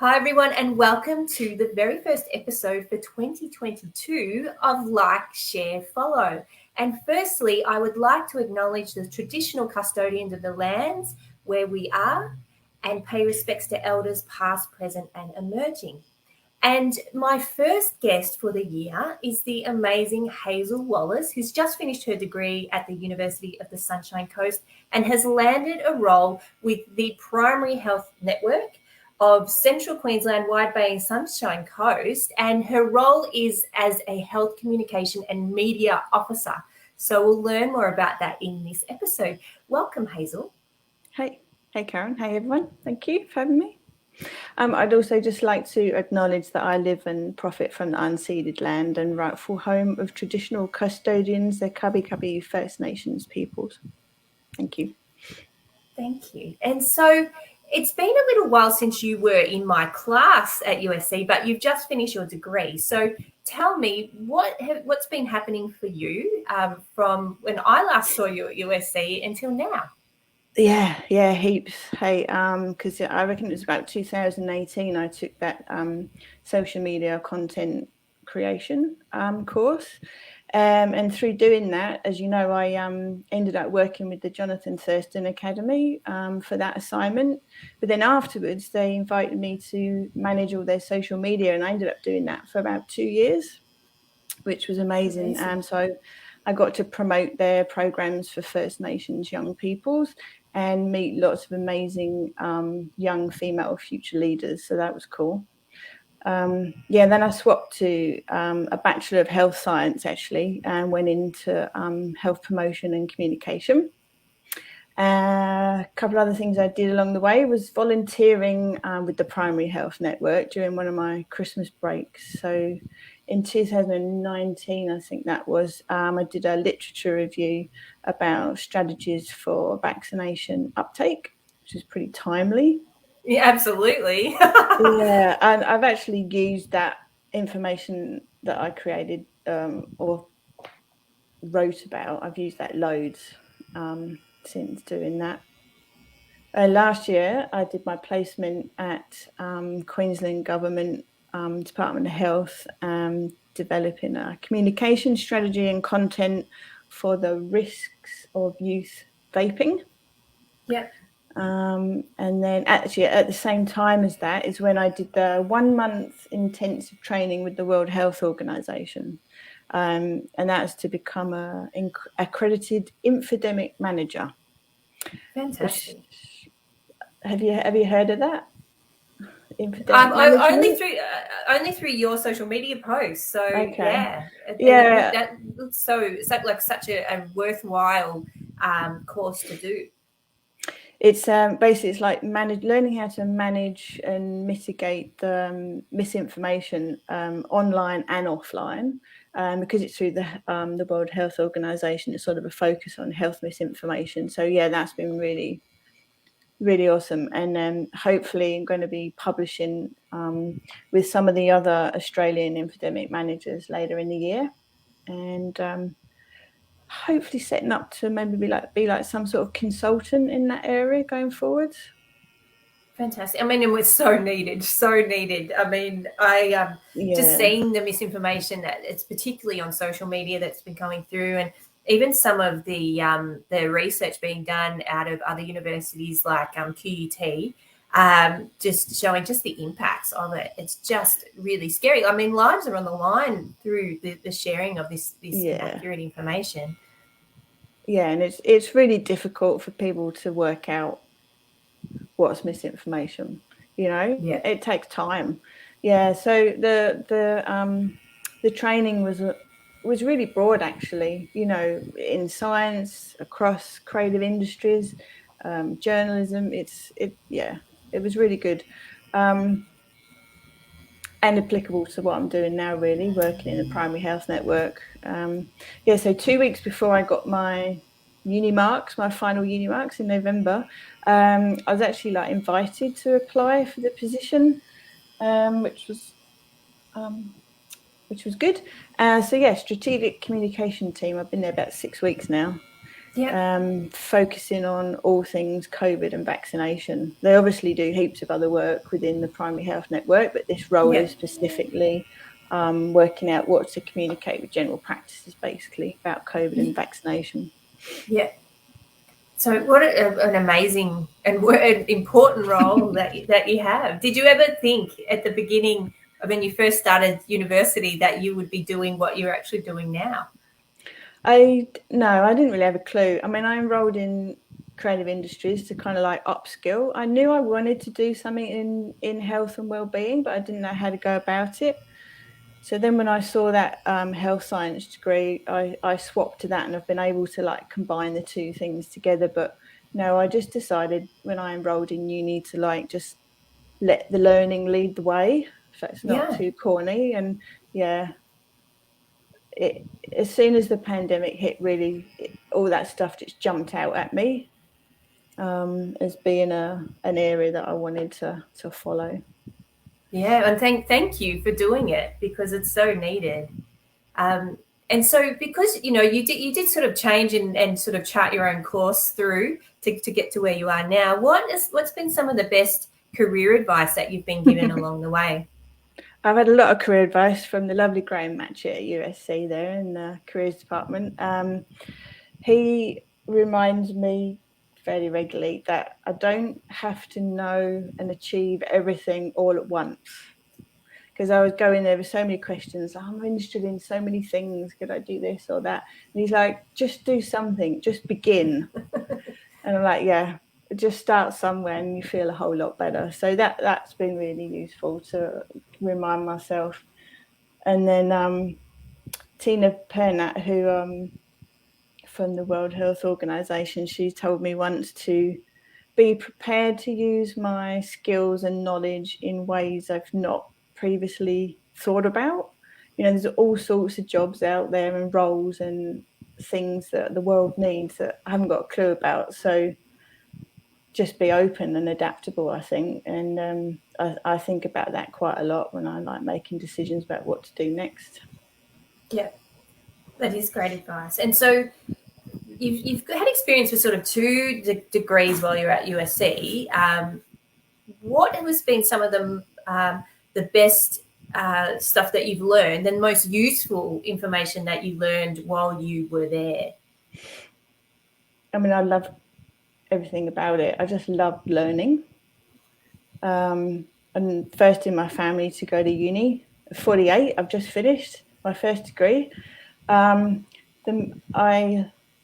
Hi, everyone, and welcome to the very first episode for 2022 of Like, Share, Follow. And firstly, I would like to acknowledge the traditional custodians of the lands where we are and pay respects to elders past, present, and emerging. And my first guest for the year is the amazing Hazel Wallace, who's just finished her degree at the University of the Sunshine Coast and has landed a role with the Primary Health Network of Central Queensland, Wide Bay and Sunshine Coast. And her role is as a health communication and media officer. So we'll learn more about that in this episode. Welcome, Hazel. Hey Karen. Hey everyone. Thank you for having me. I'd also just like to acknowledge that I live and profit from the unceded land and rightful home of traditional custodians, the Kabi First Nations peoples. Thank you. Thank you. And so it's been a little while since you were in my class at USC, but you've just finished your degree. So tell me, what's been happening for you from when I last saw you at USC until now? Yeah, heaps. Hey, because I reckon it was about 2018 I took that social media content creation course. And through doing that, as you know, I ended up working with the Jonathan Thurston Academy for that assignment. But then afterwards, they invited me to manage all their social media, and I ended up doing that for about 2 years, which was amazing. So I got to promote their programs for First Nations young peoples and meet lots of amazing young female future leaders. So that was cool. Then I swapped to a Bachelor of Health Science, actually, and went into health promotion and communication. A couple of other things I did along the way was volunteering with the Primary Health Network during one of my Christmas breaks. So in 2019, I think that was, I did a literature review about strategies for vaccination uptake, which is pretty timely. Yeah, absolutely. Yeah, and I've actually used that information that I created or wrote about. I've used that loads since doing that. Last year, I did my placement at Queensland Government Department of Health, developing a communication strategy and content for the risks of youth vaping. Yeah. And then actually at the same time as that is when I did the 1 month intensive training with the World Health Organization. And that's to become an accredited infodemic manager. Fantastic. Have you heard of that? Only through your social media posts. So Okay. that looks like such a worthwhile course to do. It's basically it's like learning how to manage and mitigate the misinformation online and offline, because it's through the World Health Organization. It's sort of a focus on health misinformation. So yeah, that's been really, really awesome. And hopefully I'm going to be publishing with some of the other Australian infodemic managers later in the year, and hopefully setting up to maybe be like some sort of consultant in that area going forward. Fantastic. I mean, and we're so needed. I mean, just seeing the misinformation that it's particularly on social media that's been coming through, and even some of the research being done out of other universities like QUT, just showing just the impacts of it. It's just really scary. I mean, lives are on the line through the sharing of this inaccurate information. Yeah, and it's really difficult for people to work out what's misinformation. It takes time. Yeah, so the training was really broad, actually. In science, across creative industries, journalism. It was really good, and applicable to what I'm doing now, really, working in the Primary Health Network. So 2 weeks before I got my my final uni marks in November, I was actually invited to apply for the position, which was good. Strategic communication team. I've been there about 6 weeks now. focusing on all things COVID and vaccination. They obviously do heaps of other work within the primary health network, but this role is specifically working out what to communicate with general practices, basically, about COVID and vaccination. Yeah. So what an amazing and important role that you have. Did you ever think at the beginning of when you first started university that you would be doing what you're actually doing now? No, I didn't really have a clue. I mean, I enrolled in creative industries to kind of like upskill. I knew I wanted to do something in health and well-being, but I didn't know how to go about it. So then when I saw that health science degree, I swapped to that, and I've been able to like combine the two things together. But no, I just decided when I enrolled in uni to like just let the learning lead the way, so it's not too corny. And as soon as the pandemic hit, really, all that stuff just jumped out at me as being an area that I wanted to follow. Yeah, and thank you for doing it, because it's so needed. And so because, you did sort of change and sort of chart your own course through to get to where you are now, what's been some of the best career advice that you've been given along the way? I've had a lot of career advice from the lovely Graham Matchett at USC there in the careers department. He reminds me fairly regularly that I don't have to know and achieve everything all at once. Because I was going there with so many questions. I'm interested in so many things. Could I do this or that? And he's like, just do something, just begin. And I'm like, yeah, just start somewhere and you feel a whole lot better. So that's been really useful to remind myself. And then Tina Pernat, who from the World Health Organization, she told me once to be prepared to use my skills and knowledge in ways I've not previously thought about. There's all sorts of jobs out there and roles and things that the world needs that I haven't got a clue about. So just be open and adaptable, I think. And I think about that quite a lot when I like making decisions about what to do next. Yeah, that is great advice. And so you've had experience with sort of two degrees while you're at USC. What has been some of the best stuff that you've learned and most useful information that you learned while you were there? I mean, I love everything about it. I just love learning. And first in my family to go to uni, 48, I've just finished my first degree. I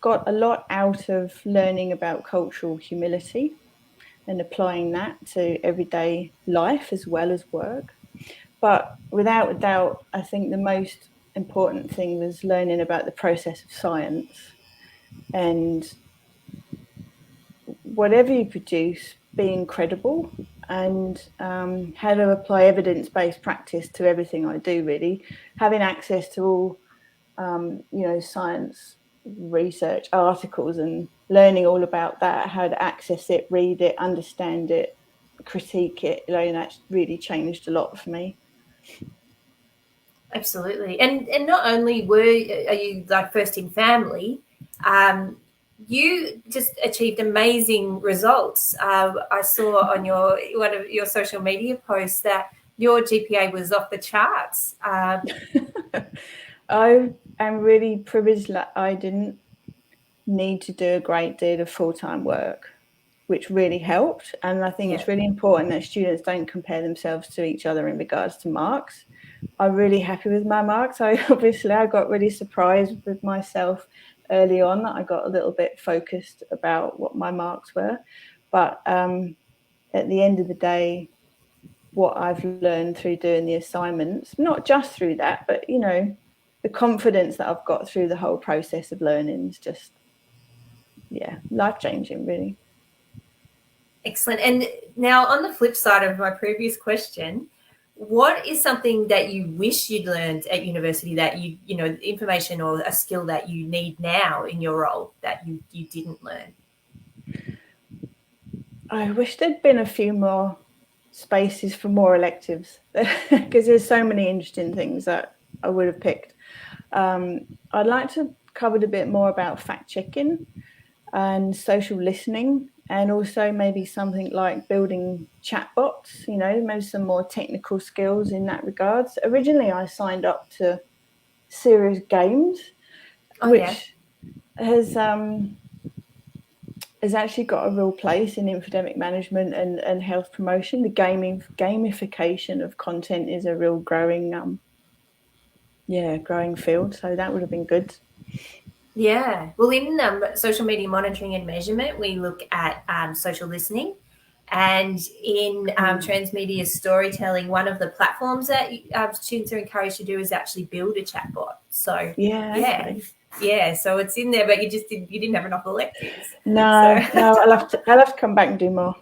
got a lot out of learning about cultural humility and applying that to everyday life as well as work. But without a doubt, I think the most important thing was learning about the process of science, and whatever you produce, being credible, and how to apply evidence-based practice to everything I do, really. Having access to all, science research articles and learning all about that, how to access it, read it, understand it, critique it, that's really changed a lot for me. Absolutely. And not only are you like first in family, you just achieved amazing results. I saw on one of your social media posts that your GPA was off the charts. I am really privileged that I didn't need to do a great deal of full-time work, which really helped. And I think it's really important that students don't compare themselves to each other in regards to marks. I'm really happy with my marks. I got really surprised with myself early on. I got a little bit focused about what my marks were. But at the end of the day, what I've learned through doing the assignments, not just through that, but, the confidence that I've got through the whole process of learning is just, life-changing, really. Excellent. And now on the flip side of my previous question, what is something that you wish you'd learned at university that information or a skill that you need now in your role that you didn't learn? I wish there'd been a few more spaces for more electives because there's so many interesting things that I would have picked. I'd like to cover a bit more about fact checking. and social listening, and also maybe something like building chatbots, maybe some more technical skills in that regard. So originally I signed up to serious games, which has actually got a real place in infodemic management and health promotion. The gamification of content is a real growing field. So that would have been good. Yeah. Well, in social media monitoring and measurement, we look at social listening. And in transmedia storytelling, one of the platforms that students are encouraged to do is actually build a chatbot. So Okay. Yeah, so it's in there, but you didn't have enough electives. No, I'll have to come back and do more.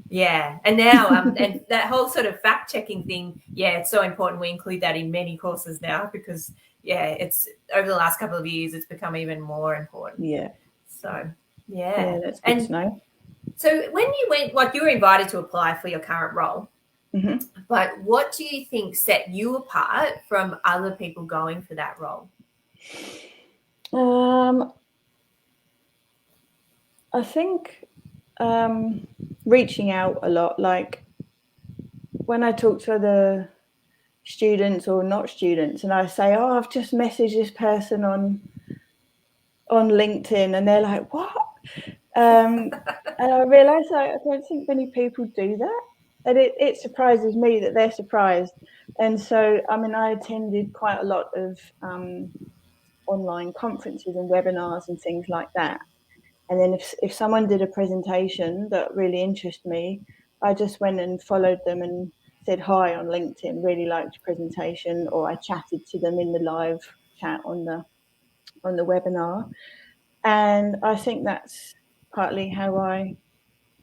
Yeah, and now and that whole sort of fact checking thing, it's so important. We include that in many courses now because it's over the last couple of years it's become even more important. Yeah. So that's good to know. So when you went, like you were invited to apply for your current role, but what do you think set you apart from other people going for that role? I think reaching out a lot. Like when I talk to other students or not students, and I say, "Oh, I've just messaged this person on LinkedIn," and they're like, "What?" And I realise I don't think many people do that, and it surprises me that they're surprised. And so, I attended quite a lot of online conferences and webinars and things like that. And then if someone did a presentation that really interested me, I just went and followed them and said hi on LinkedIn, really liked the presentation, or I chatted to them in the live chat on the webinar. And I think that's partly how I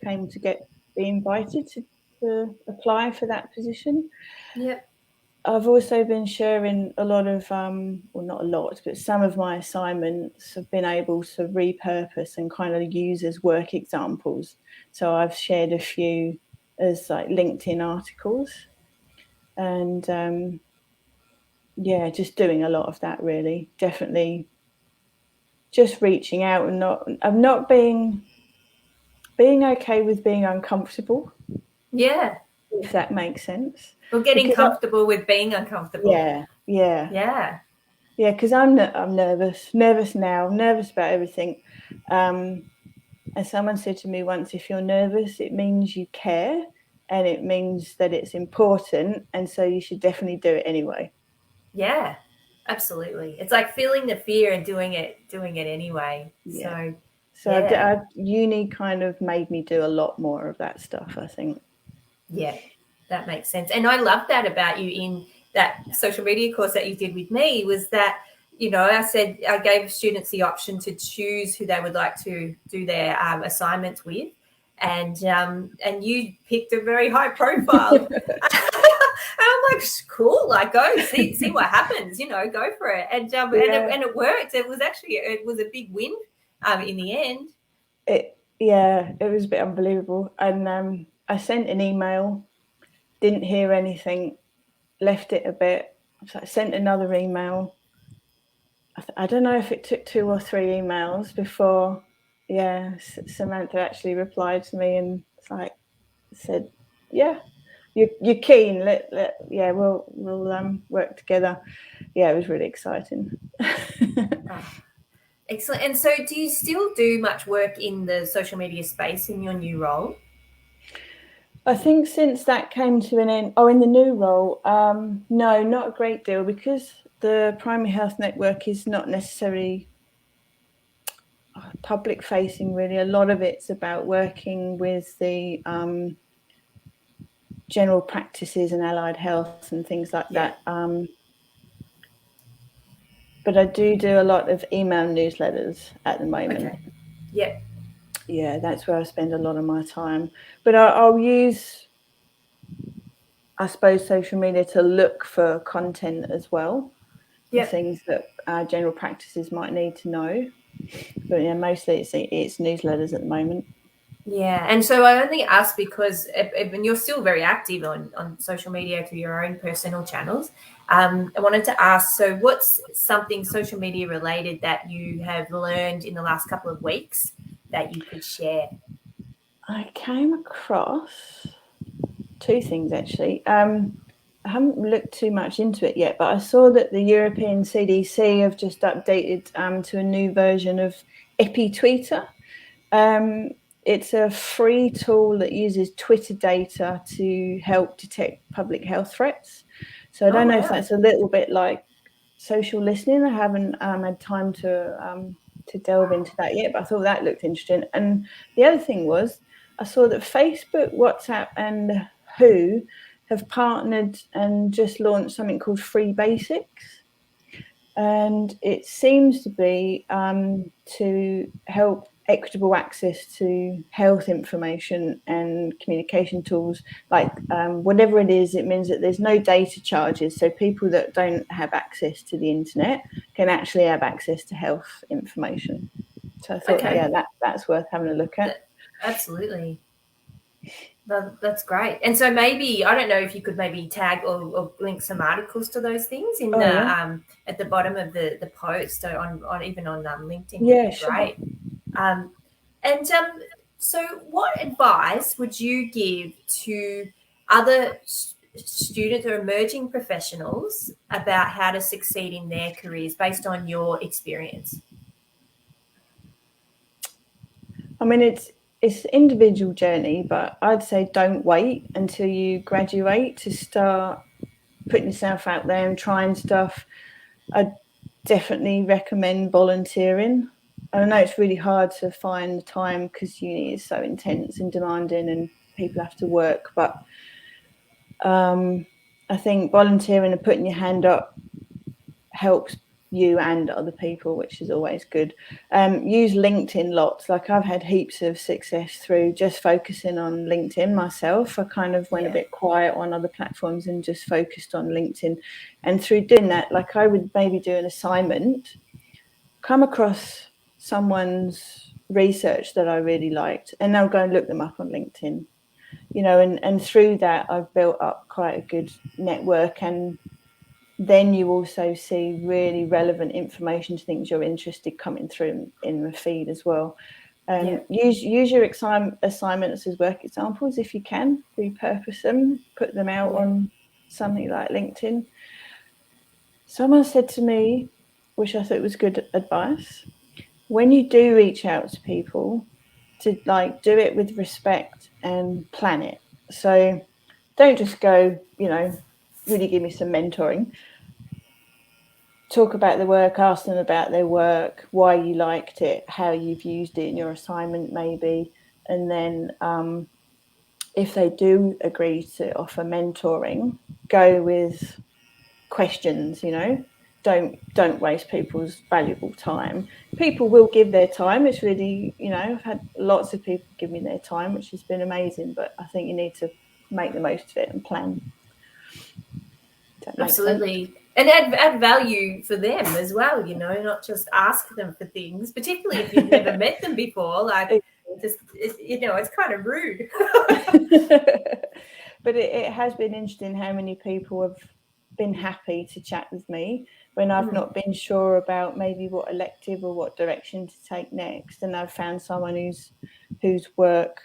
came to be invited to apply for that position. Yep. I've also been sharing a lot of, well, not a lot, but some of my assignments have been able to repurpose and kind of use as work examples. So I've shared a few as like LinkedIn articles, and just doing a lot of that really. Definitely just reaching out and not being okay with being uncomfortable. Yeah. If that makes sense. Or getting comfortable with being uncomfortable. Yeah, because I'm nervous now. I'm nervous about everything. And someone said to me once, if you're nervous, it means you care, and it means that it's important, and so you should definitely do it anyway. Yeah, absolutely. It's like feeling the fear and doing it anyway. Yeah. So uni kind of made me do a lot more of that stuff, I think. Yeah, that makes sense. And I love that about you in that social media course that you did with me, was that, I said I gave students the option to choose who they would like to do their assignments with. And you picked a very high profile. And I'm like, cool, like go see what happens, go for it. And it worked. It was a big win in the end. It was a bit unbelievable. And I sent an email, didn't hear anything, left it a bit. So I sent another email. I don't know if it took 2 or 3 emails before, Samantha actually replied to me and said, "Yeah, you're keen. We'll work together." Yeah, it was really exciting. Excellent. And so do you still do much work in the social media space in your new role? I think since that came to an end, in the new role, no, not a great deal, because the primary health network is not necessarily public facing really. A lot of it's about working with the general practices and allied health and things like that. But I do a lot of email newsletters at the moment. Okay. Yep. Yeah, that's where I spend a lot of my time. But I'll use, I suppose, social media to look for content as well. The things that general practices might need to know. But mostly it's newsletters at the moment. Yeah, and so I only ask because you're still very active on social media through your own personal channels. I wanted to ask, so what's something social media related that you have learned in the last couple of weeks that you could share? I came across two things actually. I haven't looked too much into it yet, but I saw that the European CDC have just updated to a new version of EpiTweeter. It's a free tool that uses Twitter data to help detect public health threats. So I don't know if that's a little bit like social listening. I haven't had time to delve into that yet, but I thought that looked interesting. And the other thing was, I saw that Facebook, WhatsApp, and Who have partnered and just launched something called Free Basics. And it seems to be to help equitable access to health information and communication tools. Like whatever it is, it means that there's no data charges. So people that don't have access to the internet can actually have access to health information. So I thought, yeah, that's worth having a look at. Absolutely. That's great. And so maybe, I don't know if you could maybe tag or link some articles to those things in at the bottom of the post, or on even on LinkedIn would be great. So what advice would you give to other students or emerging professionals about how to succeed in their careers based on your experience? I mean, it's an individual journey, but I'd say don't wait until you graduate to start putting yourself out there and trying stuff. I definitely recommend volunteering. I know it's really hard to find the time because uni is so intense and demanding and people have to work, but I think volunteering and putting your hand up helps you and other people, which is always good. Use LinkedIn lots. Like I've had heaps of success through just focusing on LinkedIn myself. I kind of went a bit quiet on other platforms and just focused on LinkedIn. And through doing that, like I would maybe do an assignment, come across someone's research that I really liked, and they'll go and look them up on LinkedIn. And through that I've built up quite a good network, and then you also see really relevant information to things you're interested coming through in the feed as well. Use your assignments as work examples if you can. Repurpose them, put them out on something like LinkedIn. Someone said to me, which I thought was good advice, when you do reach out to people, to do it with respect and plan it. So don't just go, really give me some mentoring. Talk about the work, ask them about their work, why you liked it, how you've used it in your assignment maybe. And then if they do agree to offer mentoring, go with questions, don't waste people's valuable time. People will give their time. It's really, I've had lots of people give me their time, which has been amazing, but I think you need to make the most of it and plan. Absolutely. And add value for them as well, not just ask them for things, particularly if you've never met them before. It's kind of rude. But it has been interesting how many people have been happy to chat with me when I've not been sure about maybe what elective or what direction to take next, and I've found someone whose work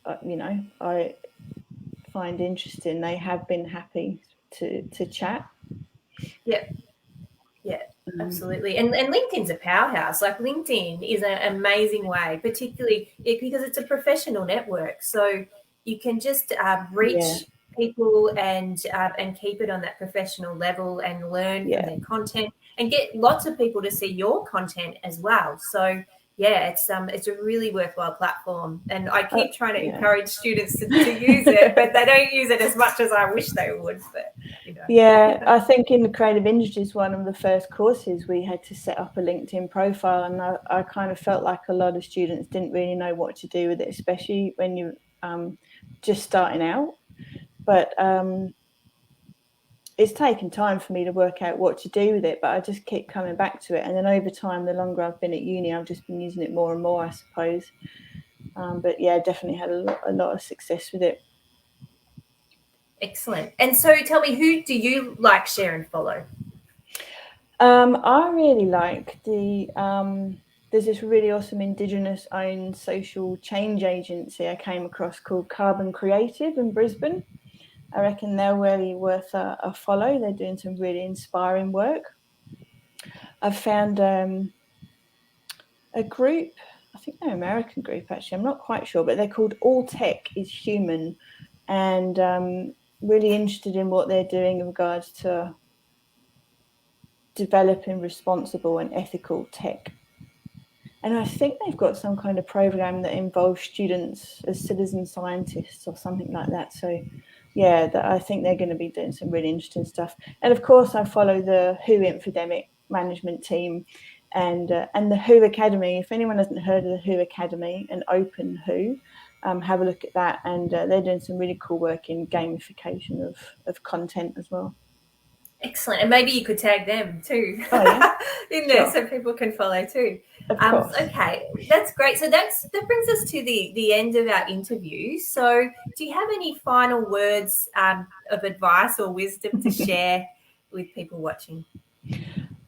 I find interesting. They have been happy to chat. Yeah, absolutely. And LinkedIn's a powerhouse. Like LinkedIn is an amazing way, particularly because it's a professional network. So you can just reach people and keep it on that professional level and learn from their content and get lots of people to see your content as well. So it's a really worthwhile platform, and I keep trying to encourage students to use it, but they don't use it as much as I wish they would. But I think in the creative industries, one of the first courses we had to set up a LinkedIn profile, and I kind of felt like a lot of students didn't really know what to do with it, especially when you're just starting out. But it's taken time for me to work out what to do with it, but I just keep coming back to it. And then over time, the longer I've been at uni, I've just been using it more and more, I suppose. But definitely had a lot of success with it. Excellent. And so tell me, who do you like, share and follow? I really like the there's this really awesome Indigenous-owned social change agency I came across called Carbon Creative in Brisbane. I reckon they're really worth a follow. They're doing some really inspiring work. I've found a group, I think they're an American group actually, I'm not quite sure, but they're called All Tech is Human, and really interested in what they're doing in regards to developing responsible and ethical tech. And I think they've got some kind of program that involves students as citizen scientists or something like that. So, yeah, I think they're going to be doing some really interesting stuff. And of course, I follow the WHO Infodemic Management Team and the WHO Academy. If anyone hasn't heard of the WHO Academy and Open WHO, have a look at that. And they're doing some really cool work in gamification of content as well. Excellent. And maybe you could tag them too in there, so people can follow too. Of course. Okay, that's great. So that brings us to the end of our interview. So do you have any final words of advice or wisdom to share with people watching?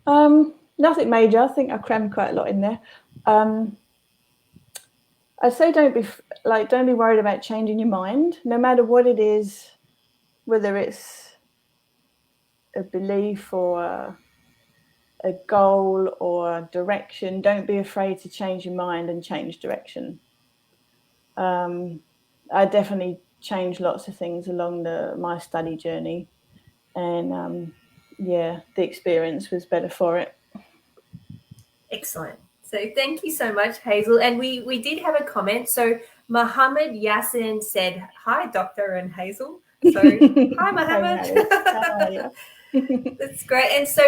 Nothing major. I think I crammed quite a lot in there. I'd say don't be worried about changing your mind, no matter what it is, whether it's a belief or a goal or a direction. Don't be afraid to change your mind and change direction. I definitely changed lots of things along my study journey, and the experience was better for it. Excellent. So thank you so much, Hazel. And we did have a comment. So Mohammed Yassin said, "Hi, Doctor and Hazel." So hi, Mohammed. Hi. That's great. And so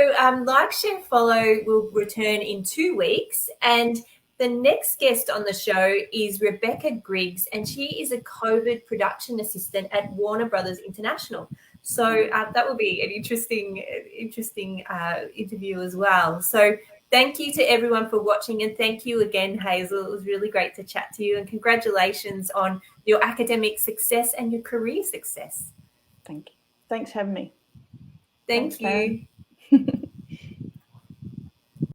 Like, Share, Follow will return in 2 weeks. And the next guest on the show is Rebecca Griggs, and she is a COVID production assistant at Warner Brothers International. So that will be an interesting interview as well. So thank you to everyone for watching, and thank you again, Hazel. It was really great to chat to you, and congratulations on your academic success and your career success. Thank you. Thanks for having me. Thank you. Karen.